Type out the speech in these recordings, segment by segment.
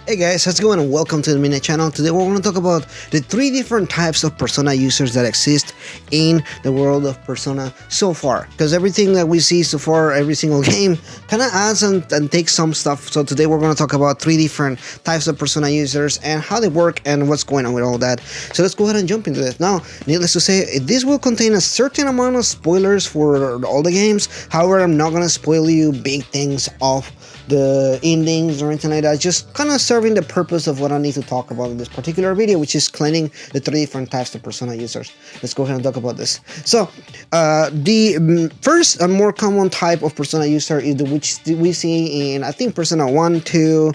Hey guys, how's it going and welcome to the Midnight Channel. Today we're going to talk about the three different types of Persona users that exist in the world of Persona so far. Because everything that we see so far, every single game, kind of adds and takes some stuff. So today we're going to talk about three different types of Persona users and how they work and what's going on with all that. So let's go ahead and jump into this. Now, needless to say, this will contain a certain amount of spoilers for all the games. However, I'm not going to spoil you big things off the endings or anything like that, just kind of serving the purpose of what I need to talk about in this particular video, which is explaining the three different types of Persona users. Let's go ahead and talk about this. So the first and more common type of Persona user is the which we see in, I think, Persona 1, 2,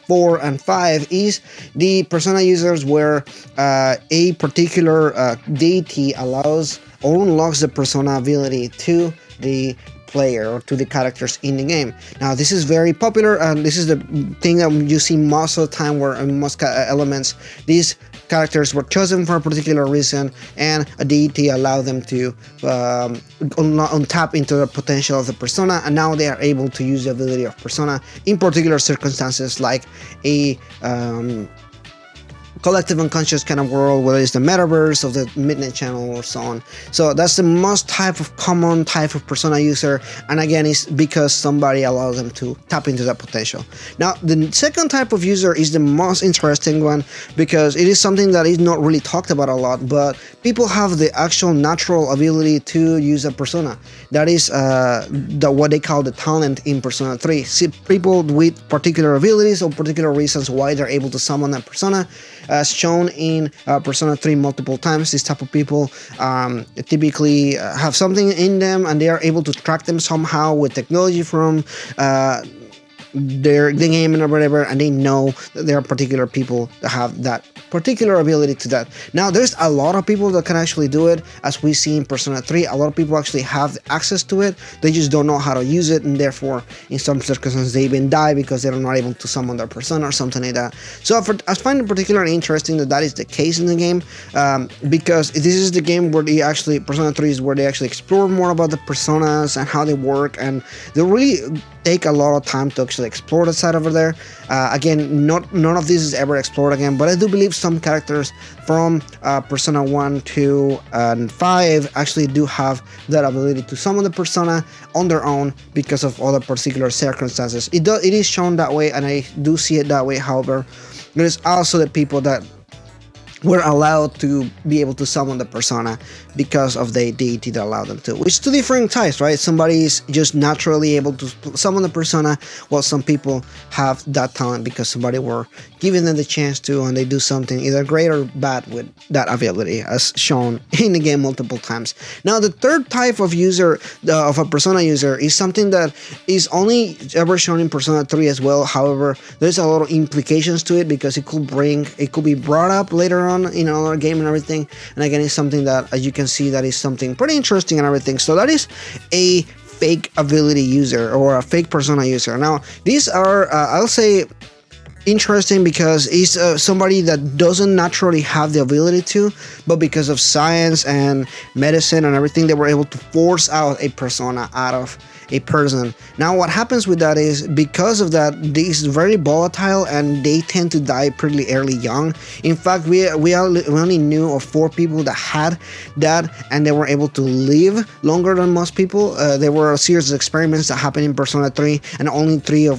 4 and 5 is the Persona users where a particular deity allows or unlocks the Persona ability to the player or to the characters in the game. Now this is very popular and this is the thing that you see most of the time where in most elements these characters were chosen for a particular reason and a deity allowed them to untap into the potential of the persona, and now they are able to use the ability of persona in particular circumstances like a collective unconscious kind of world, whether it's the metaverse of the Midnight Channel or so on. So that's the most common type of Persona user, and again it's because somebody allows them to tap into that potential. Now the second type of user is the most interesting one because it is something that is not really talked about a lot, but people have the actual natural ability to use a persona. That is what they call the talent in Persona 3. See, people with particular abilities or particular reasons why they're able to summon that persona, as shown in Persona 3 multiple times. These type of people typically have something in them and they are able to track them somehow with technology from the game and whatever, and they know that there are particular people that have that particular ability to that. Now there's a lot of people that can actually do it, as we see in Persona 3. A lot of people actually have access to it, they just don't know how to use it, and therefore in some circumstances they even die because they're not able to summon their persona or something like that. So I find it particularly interesting that is the case in the game, because this is the game where they actually, Persona 3 is where they actually explore more about the personas and how they work, and they really take a lot of time to actually explore that side over there. Again, none of this is ever explored again, but I do believe some characters from Persona 1, 2, and 5 actually do have that ability to summon the persona on their own because of other particular circumstances. It is shown that way, and I do see it that way. However, there is also the people that were allowed to be able to summon the persona because of the deity that allowed them to. Which is two different types, right? Somebody is just naturally able to summon the persona, while some people have that talent because somebody were giving them the chance to, and they do something either great or bad with that ability, as shown in the game multiple times. Now the third type of user, of a persona user, is something that is only ever shown in Persona 3 as well. However, there's a lot of implications to it because it could be brought up later on in another game and everything, and again it's something that, as you can see, that is something pretty interesting and everything. So that is a fake ability user or a fake persona user. Now these are I'll say interesting because he's somebody that doesn't naturally have the ability to, but because of science and medicine and everything, they were able to force out a persona out of a person. Now what happens with that is, because of that, this is very volatile and they tend to die pretty early young. In fact, we only knew of 4 people that had that, and they were able to live longer than most people. There were a series of experiments that happened in Persona 3, and only 4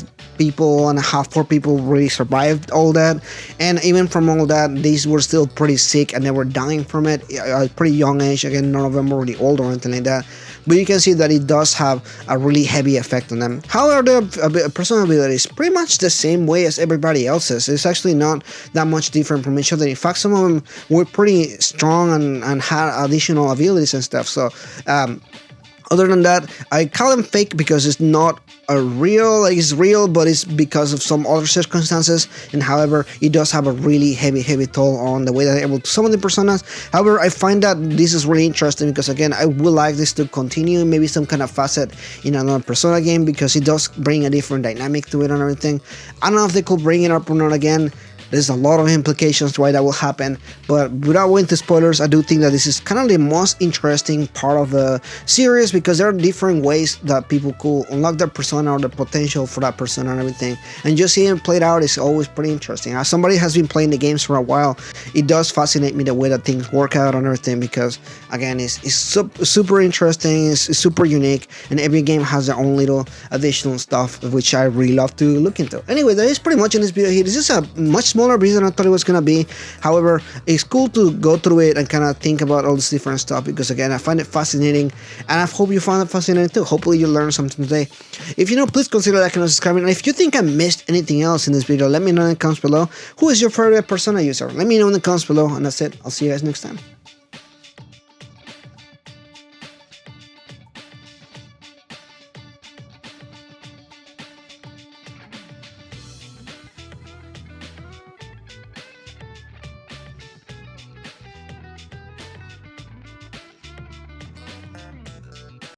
people really survived all that. And even from all that, these were still pretty sick and they were dying from it at a pretty young age. Again, none of them were really old or anything like that, but you can see that it does have a really heavy effect on them. However, the persona ability is pretty much the same way as everybody else's. It's actually not that much different from each other. In fact, some of them were pretty strong and had additional abilities and stuff. So other than that, I call them fake because it's not it's real, but it's because of some other circumstances. And however, it does have a really heavy toll on the way that they're able to summon the personas. However, I find that this is really interesting because, again, I would like this to continue, maybe some kind of facet in another Persona game, because it does bring a different dynamic to it and everything. I don't know if they could bring it up or not again. There's a lot of implications to why that will happen, but without going into spoilers, I do think that this is kind of the most interesting part of the series, because there are different ways that people could unlock their persona or the potential for that persona and everything. And just seeing it played out is always pretty interesting. As somebody has been playing the games for a while, it does fascinate me the way that things work out and everything, because again, it's super interesting, it's super unique, and every game has their own little additional stuff, which I really love to look into. Anyway, that is pretty much in this video here. This is a much smaller video than I thought it was gonna be. However, it's cool to go through it and kind of think about all this different stuff, because again, I find it fascinating, and I hope you found it fascinating too. Hopefully you learned something today. If you know, please consider liking and subscribing, and if you think I missed anything else in this video, let me know in the comments below. Who is your favorite Persona user? Let me know in the comments below, and that's it. I'll see you guys next time.